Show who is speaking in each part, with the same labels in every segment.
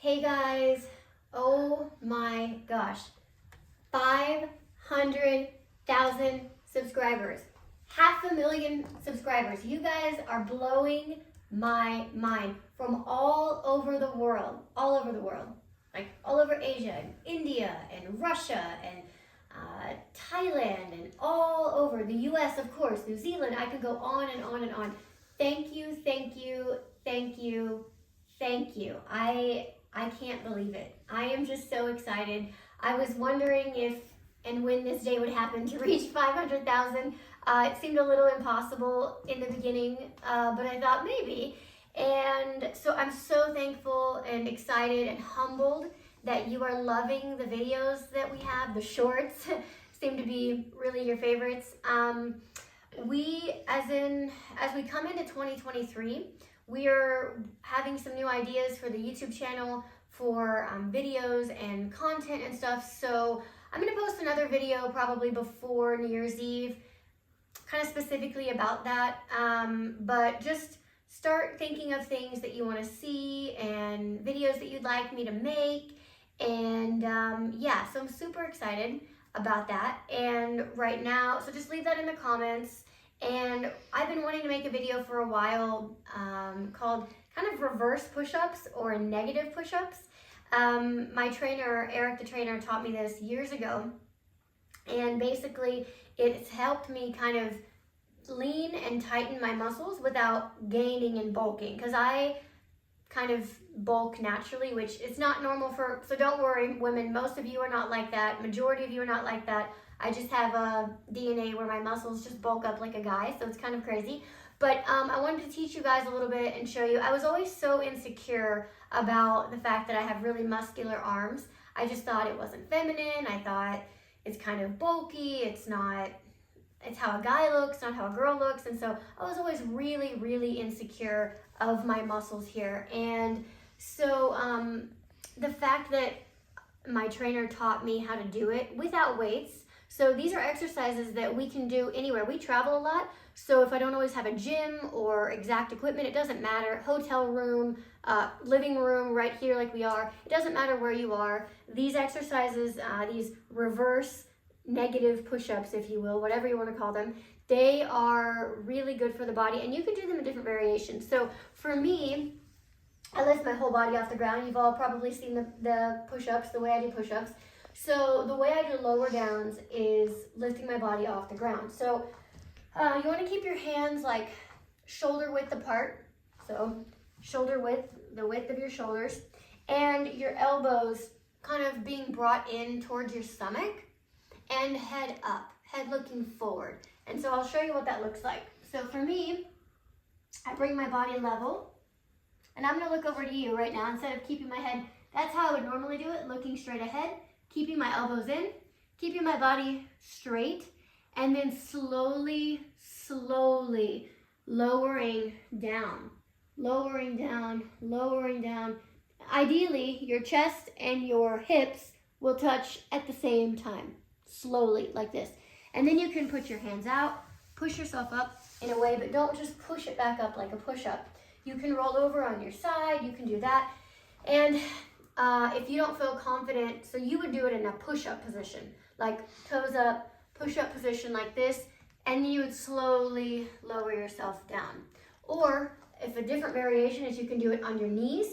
Speaker 1: Hey guys, oh my gosh, 500,000 subscribers, 500,000 subscribers. You guys are blowing my mind from all over the world, like all over Asia and India and Russia and Thailand and all over the US, of course, New Zealand. I could go on and on and on. Thank you, thank you, thank you, thank you. I can't believe it. I am just so excited. I was wondering if and when this day would happen to reach 500,000. It seemed a little impossible in the beginning, but I thought maybe. And so I'm so thankful and excited and humbled that you are loving the videos that we have. The shorts seem to be really your favorites. As we come into 2023, we are having some new ideas for the YouTube channel for videos and content and stuff. So I'm gonna post another video probably before New Year's Eve, kind of specifically about that. But just start thinking of things that you wanna see and videos that you'd like me to make. And yeah, so I'm super excited about that. And right now, so just leave that in the comments. And I've been wanting to make a video for a while called kind of reverse push-ups or negative push-ups. My trainer, Eric the trainer, taught me this years ago. And basically it's helped me kind of lean and tighten my muscles without gaining and bulking. Because I kind of bulk naturally, which is not normal so don't worry, women, most of you are not like that. Majority of you are not like that. I just have a DNA where my muscles just bulk up like a guy, so it's kind of crazy. But I wanted to teach you guys a little bit and show you. I was always so insecure about the fact that I have really muscular arms. I just thought it wasn't feminine. I thought it's kind of bulky. It's how a guy looks, not how a girl looks. And so I was always really, really insecure of my muscles here. And so the fact that my trainer taught me how to do it without weights. So these are exercises that we can do anywhere. We travel a lot, so if I don't always have a gym or exact equipment, it doesn't matter. Hotel room, living room, right here like we are, it doesn't matter where you are. These exercises, these reverse negative push-ups, if you will, whatever you want to call them, they are really good for the body, and you can do them in different variations. So for me, I lift my whole body off the ground. You've all probably seen the push-ups, the way I do push-ups. So the way I do lower downs is lifting my body off the ground. So you want to keep your hands like shoulder width apart. So shoulder width, the width of your shoulders, and your elbows kind of being brought in towards your stomach and head up, head looking forward. And so I'll show you what that looks like. So for me, I bring my body level, and I'm going to look over to you right now instead of keeping my head. That's how I would normally do it, looking straight ahead. Keeping my elbows in, keeping my body straight, and then slowly, slowly lowering down, lowering down, lowering down. Ideally, your chest and your hips will touch at the same time, slowly, like this. And then you can put your hands out, push yourself up in a way, but don't just push it back up like a push-up. You can roll over on your side, you can do that. And if you don't feel confident, so you would do it in a push-up position, like toes up, push-up position like this, and you would slowly lower yourself down. Or if a different variation is you can do it on your knees.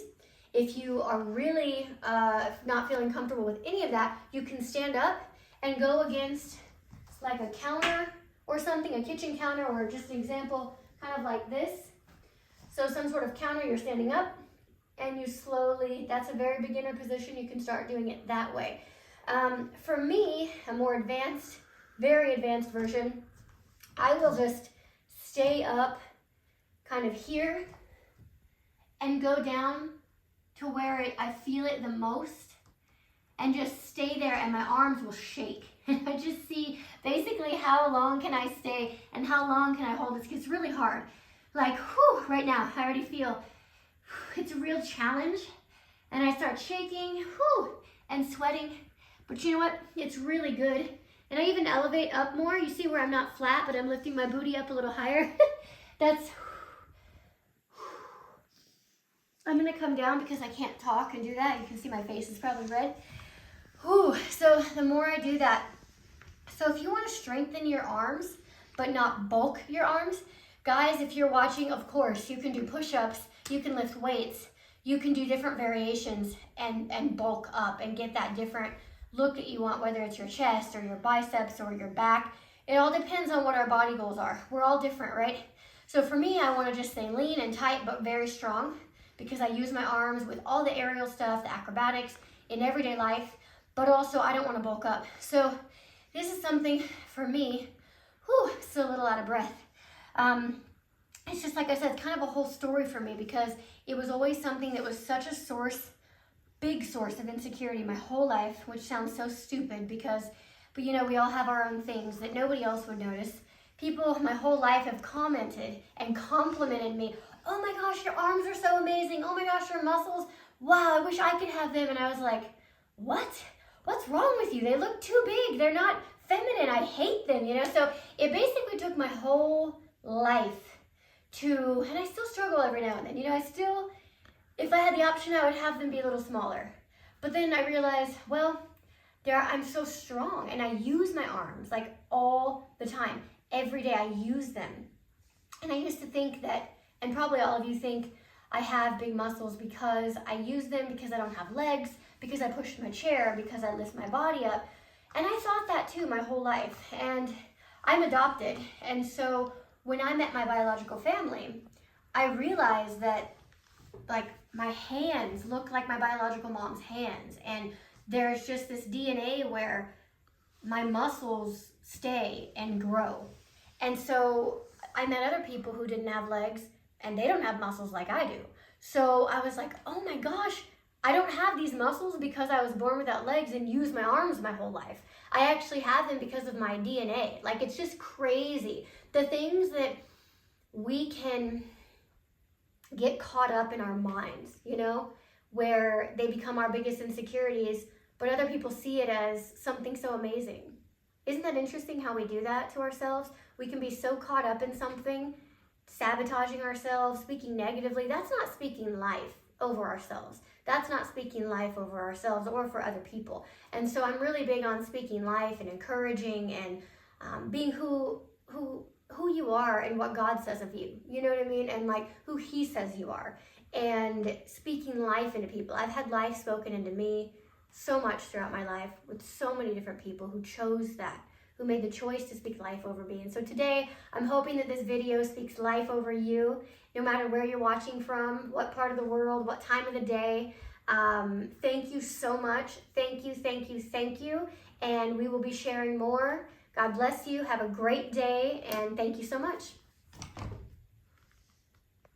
Speaker 1: If you are really not feeling comfortable with any of that, you can stand up and go against like a counter or something, a kitchen counter, or just an example, kind of like this. So some sort of counter, you're standing up, and you slowly, that's a very beginner position, you can start doing it that way. For me, a more advanced, very advanced version, I will just stay up kind of here and go down to where I feel it the most and just stay there, and my arms will shake. And I just see basically how long can I stay and how long can I hold this. It's really hard. Like, whew, right now, I already feel it's a real challenge, and I start shaking, whew, and sweating, but you know what, it's really good. And I even elevate up more. You see where I'm not flat, but I'm lifting my booty up a little higher. That's I'm gonna come down because I can't talk and do that. You can see my face is probably red. Whew. So the more I do that, so if you want to strengthen your arms, but not bulk your arms, guys, if you're watching, of course, you can do push-ups, you can lift weights, you can do different variations and bulk up and get that different look that you want, whether it's your chest or your biceps or your back. It all depends on what our body goals are. We're all different, right? So for me, I want to just stay lean and tight, but very strong, because I use my arms with all the aerial stuff, the acrobatics in everyday life, but also I don't want to bulk up. So this is something for me, still a little out of breath. It's just, like I said, it's kind of a whole story for me, because it was always something that was such a big source of insecurity my whole life, which sounds so stupid but you know, we all have our own things that nobody else would notice. People my whole life have commented and complimented me. Oh my gosh, your arms are so amazing. Oh my gosh, your muscles. Wow, I wish I could have them. And I was like, what? What's wrong with you? They look too big. They're not feminine. I hate them, you know? So it basically took my whole life and I still struggle every now and then. You know, if I had the option, I would have them be a little smaller. But then I realized, well, I'm so strong and I use my arms like all the time. Every day I use them. And I used to think that, and probably all of you think, I have big muscles because I use them, because I don't have legs, because I push my chair, because I lift my body up. And I thought that too my whole life. And I'm adopted. And so when I met my biological family, I realized that like my hands look like my biological mom's hands. And there's just this DNA where my muscles stay and grow. And so I met other people who didn't have legs and they don't have muscles like I do. So I was like, oh my gosh, I don't have these muscles because I was born without legs and used my arms my whole life. I actually have them because of my DNA. Like, it's just crazy. The things that we can get caught up in our minds, you know, where they become our biggest insecurities, but other people see it as something so amazing. Isn't that interesting how we do that to ourselves? We can be so caught up in something, sabotaging ourselves, speaking negatively. That's not speaking life over ourselves. That's not speaking life over ourselves or for other people. And so I'm really big on speaking life and encouraging and being who you are and what God says of you. You know what I mean? And like who He says you are. And speaking life into people. I've had life spoken into me so much throughout my life with so many different people who chose that, who made the choice to speak life over me. And so today, I'm hoping that this video speaks life over you, no matter where you're watching from, what part of the world, what time of the day. Thank you so much. Thank you, thank you, thank you. And we will be sharing more. God bless you. Have a great day, and thank you so much.